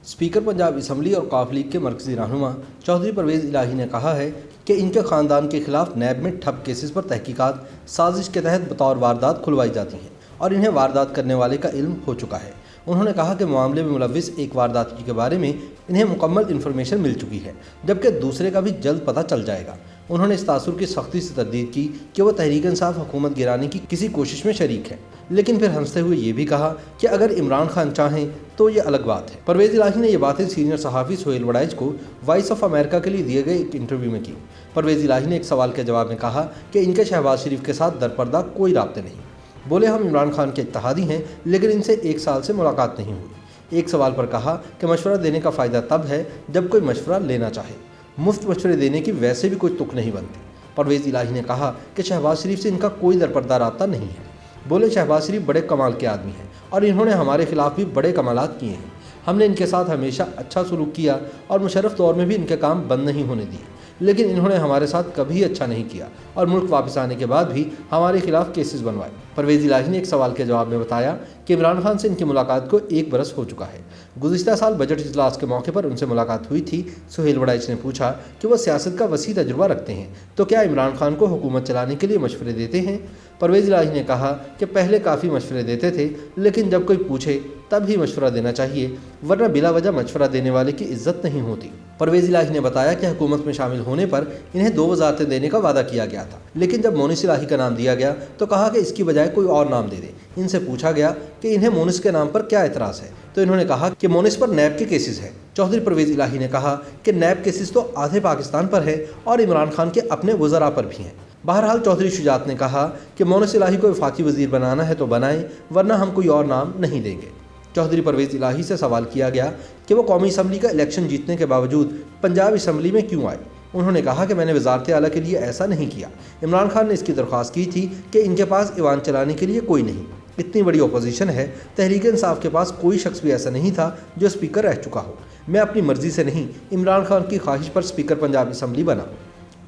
Speaker Punjab assembly और कॉफ league के मरकजी रहनुमा चौधरी परवेज़ इलाही ने कहा है कि इनके ख़ानदान के खिलाफ नैब में ठप केसेस पर तहकीकात साजिश के तहत बतौर वारदात खुलवाई जाती हैं और इन्हें वारदात करने वाले का इल्म हो चुका है। उन्होंने कहा कि मामले में मुलविस एक वारदात के बारे में इन्हें मुकम्मल इन्फॉर्मेशन मिल चुकी है, जबकि दूसरे का भी जल्द पता चल जाएगा। उन्होंने इस तासुर की सख्ती से तर्दीद की कि वह तहरीक इंसाफ हुकूमत गिराने की किसी कोशिश में शरीक है, लेकिन फिर हंसते हुए ये भी कहा कि अगर इमरान खान चाहें तो ये अलग बात है। परवेज़ इलाही ने ये बातें सीनियर सहाफ़ी सुहेल वड़ाइच को वॉइस ऑफ अमेरिका के लिए दिए गए एक इंटरव्यू में की। परवेज़ इलाही ने एक सवाल के जवाब में कहा कि इनके शहबाज शरीफ के साथ दरपर्दा कोई राब्ते नहीं। बोले, हम इमरान खान के इत्तेहादी हैं, लेकिन इनसे 1 साल से मुलाकात नहीं हुई। एक सवाल पर कहा कि मशवरा देने का फ़ायदा तब है जब कोई मशवरा लेना चाहे, मुफ्त मशवरे देने की वैसे भी कोई तुक नहीं बनती। परवेज़ इलाही ने कहा कि शहबाज शरीफ से इनका कोई दरपर्दा राब्ता नहीं है। बोले, शहबाज शरीफ बड़े कमाल के आदमी हैं और इन्होंने हमारे खिलाफ भी बड़े कमालात किए हैं। हमने इनके साथ हमेशा अच्छा सलूक किया और मुशर्रफ दौर में भी इनके काम बंद नहीं होने दिए, लेकिन इन्होंने हमारे साथ कभी अच्छा नहीं किया और मुल्क वापस आने के बाद भी हमारे खिलाफ केसेस बनवाए। परवेज़ इलाही ने एक सवाल के जवाब में बताया कि इमरान खान से इनकी मुलाकात को 1 बरस हो चुका है। गुज़िश्ता साल बजट इजलास के मौके पर उनसे मुलाकात हुई थी। सुहेल वड़ाइच ने पूछा कि वह सियासत का वसी तजुर्बा रखते हैं, तो क्या इमरान खान को हुकूमत चलाने के लिए मशवरे देते हैं? परवेज़ इलाही ने कहा कि पहले काफ़ी मशवरे देते थे, लेकिन जब कोई पूछे तब ही मशवरा देना चाहिए, वरना बिला वजह मशवरा देने वाले की इज्जत नहीं होती। परवेज़ इलाही ने बताया कि हुकूमत में शामिल होने पर इन्हें 2 वज़ारतें देने का वादा किया गया था, लेकिन जब मोनिस इलाही का नाम दिया गया तो कहा कि इसकी बजाय कोई और नाम दे दे। इनसे पूछा गया कि इन्हें मोनिस के नाम पर क्या एतराज़ है, तो इन्होंने कहा कि मोनिस पर नैब के केसेस हैं। चौधरी परवेज़ इलाही ने कहा कि नैब केसेस तो आधे पाकिस्तान पर है और इमरान खान के अपने वज़रा पर भी हैं। बहरहाल चौधरी शुजात ने कहा कि मोनिस इलाही को वफाकी वज़ीर बनाना है तो बनाएं, वरना हम कोई और नाम नहीं देंगे। चौधरी परवेज़ इलाही से सवाल किया गया कि वो कौमी असम्बली का इलेक्शन जीतने के बावजूद पंजाब असम्बली में क्यों आए। उन्होंने कहा कि मैंने वज़ारत आला के लिए ऐसा नहीं किया। इमरान खान ने इसकी दरख्वास्त की थी कि इनके पास ईवान चलाने के लिए कोई नहीं, इतनी बड़ी अपोजिशन है, तहरीक इंसाफ के पास कोई शख्स भी ऐसा नहीं था जो स्पीकर रह चुका हो। मैं अपनी मर्ज़ी से नहीं, इमरान खान की ख्वाहिश पर स्पीकर पंजाब असम्बली बना।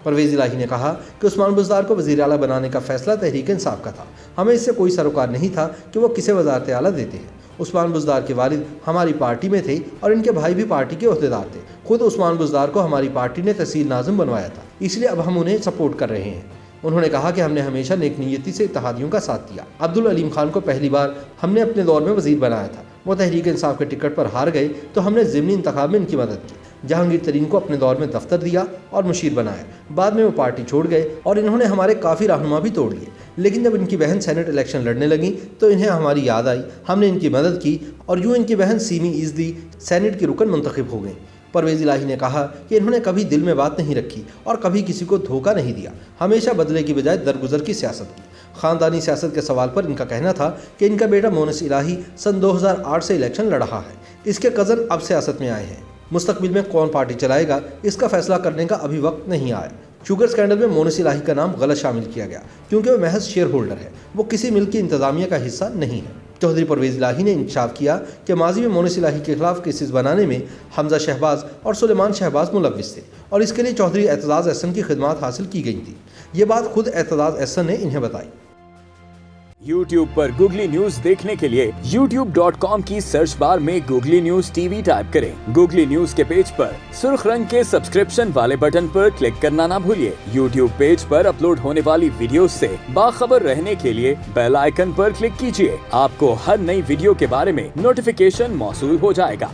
परवेज़ इलाही ने कहा कि उस्मान बुज़दार को वज़ीर आला बनाने का फ़ैसला तहरीक इंसाफ का था। हमें इससे कोई सरोकार नहीं था कि वो किसे वज़ारत आला देते हैं। उस्मान बुज़दार के वालिद हमारी पार्टी में थे और इनके भाई भी पार्टी के ओहदेदार थे। खुद उस्मान बुज़दार को हमारी पार्टी ने तहसील नाज़िम बनवाया था, इसलिए अब हम उन्हें सपोर्ट कर रहे हैं। उन्होंने कहा कि हमने हमेशा नेक नीयती से इत्तेहादियों का साथ दिया। अब्दुल अलीम खान को पहली बार हमने अपने दौर में वज़ीर बनाया था। वो तहरीक इंसाफ के टिकट पर हार गए तो हमने ज़िमनी इंतखाब में इनकी मदद की। जहांगीर तरीन को अपने दौर में दफ्तर दिया और मुशीर बनाया। बाद में वो पार्टी छोड़ गए और इन्होंने हमारे काफ़ी रहनुमा भी तोड़ लिए, लेकिन जब इनकी बहन सेनेट इलेक्शन लड़ने लगी तो इन्हें हमारी याद आई, हमने इनकी मदद की और यूँ इनकी बहन सीमी इज़दी सेनेट की रुकन मुंतखब हो गई। परवेज़ इलाही ने कहा कि इन्होंने कभी दिल में बात नहीं रखी और कभी किसी को धोखा नहीं दिया, हमेशा बदले की बजाय दरगुजर की सियासत की। ख़ानदानी सियासत के सवाल पर इनका कहना था कि इनका बेटा मोनिस इलाही सन 2008 से इलेक्शन लड़ रहा है, इसके कज़न अब सियासत में आए हैं। मुस्तकबिल में कौन पार्टी चलाएगा इसका फैसला करने का अभी वक्त नहीं आया। शुगर स्कैंडल में मोनिस इलाही का नाम गलत शामिल किया गया क्योंकि वो महज शेयर होल्डर है, वो किसी मिल्क की इंतज़ामिया का हिस्सा नहीं है। चौधरी परवेज़ इलाही ने इंकशाफ किया कि माजी में मोनिस इलाही के खिलाफ केसेस बनाने में हमजा शहबाज और सुलेमान शहबाज मुलव्विस थे और इसके लिए चौधरी एतजाज़ अहसन की खिदमात हासिल की गई थी। ये बात खुद एतजाज़ अहसन ने इन्हें बताई। YouTube पर गूगली न्यूज देखने के लिए youtube.com की सर्च बार में गूगली न्यूज टीवी टाइप करें। गूगली न्यूज के पेज पर सुर्ख रंग के सब्सक्रिप्शन वाले बटन पर क्लिक करना ना भूलिए। YouTube पेज पर अपलोड होने वाली वीडियोस से बाखबर रहने के लिए बेल आइकन पर क्लिक कीजिए। आपको हर नई वीडियो के बारे में नोटिफिकेशन मौसूल हो जाएगा।